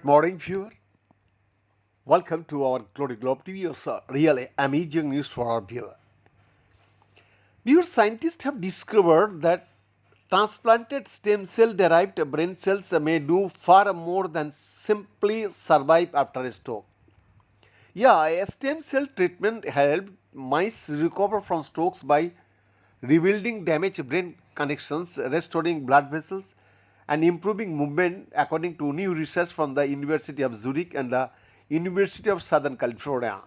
Morning, viewer. Welcome to our Glory Globe TV. Really amazing news for our viewer. Viewer, scientists have discovered that transplanted stem cell derived brain cells may do far more than simply survive after a stroke. Yeah, a stem cell treatment helped mice recover from strokes by rebuilding damaged brain connections, restoring blood vessels, and improving movement, according to new research from the University of Zurich and the University of Southern California.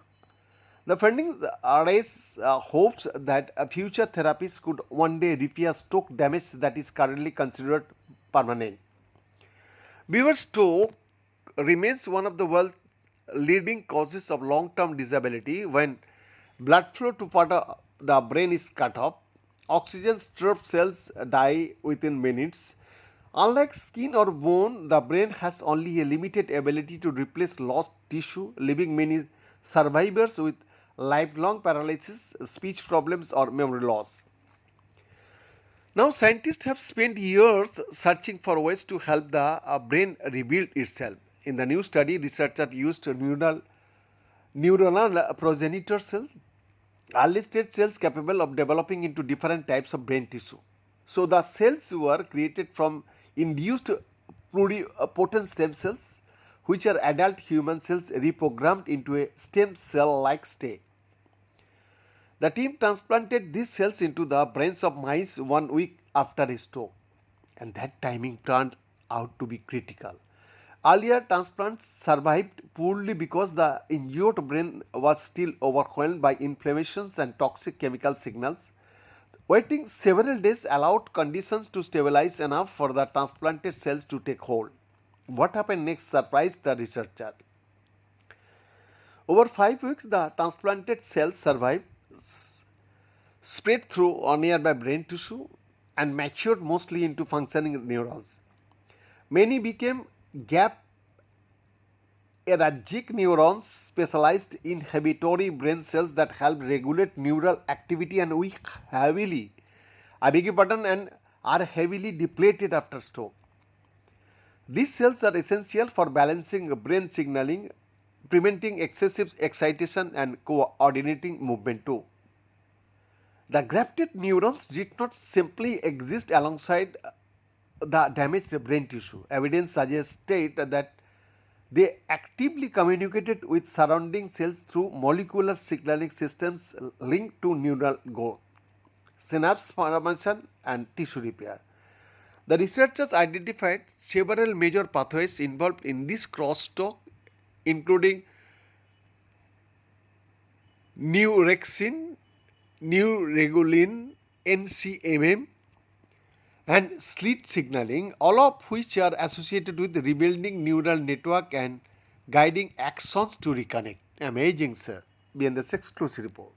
The findings raise hopes that future therapies could one day repair stroke damage that is currently considered permanent. Beaver stroke remains one of the world's leading causes of long-term disability. When blood flow to part of the brain is cut off, oxygen-starved cells die within minutes. Unlike skin or bone, the brain has only a limited ability to replace lost tissue, leaving many survivors with lifelong paralysis, speech problems, or memory loss. Now, scientists have spent years searching for ways to help the brain rebuild itself. In the new study, researchers used neuronal progenitor cells, early stage cells capable of developing into different types of brain tissue. So, the cells were created from induced pluripotent stem cells, which are adult human cells reprogrammed into a stem cell like state. The team transplanted these cells into the brains of mice 1 week after a stroke, and that timing turned out to be critical. Earlier transplants survived poorly because the injured brain was still overwhelmed by inflammations and toxic chemical signals. Waiting several days allowed conditions to stabilize enough for the transplanted cells to take hold. What happened next surprised the researcher. Over 5 weeks, the transplanted cells survived, spread through nearby brain tissue, and matured mostly into functioning neurons. Many became gap erragic neurons, specialized inhibitory brain cells that help regulate neural activity and and are heavily depleted after stroke. These cells are essential for balancing brain signaling, preventing excessive excitation, and coordinating movement too. The grafted neurons did not simply exist alongside the damaged brain tissue. Evidence suggested that they actively communicated with surrounding cells through molecular signaling systems linked to neural growth, synapse formation, and tissue repair. The researchers identified several major pathways involved in this crosstalk, including neurexin, neuregulin, NCMM, and slit signaling, all of which are associated with rebuilding neural network and guiding axons to reconnect. Amazing, sir. BNS exclusive report.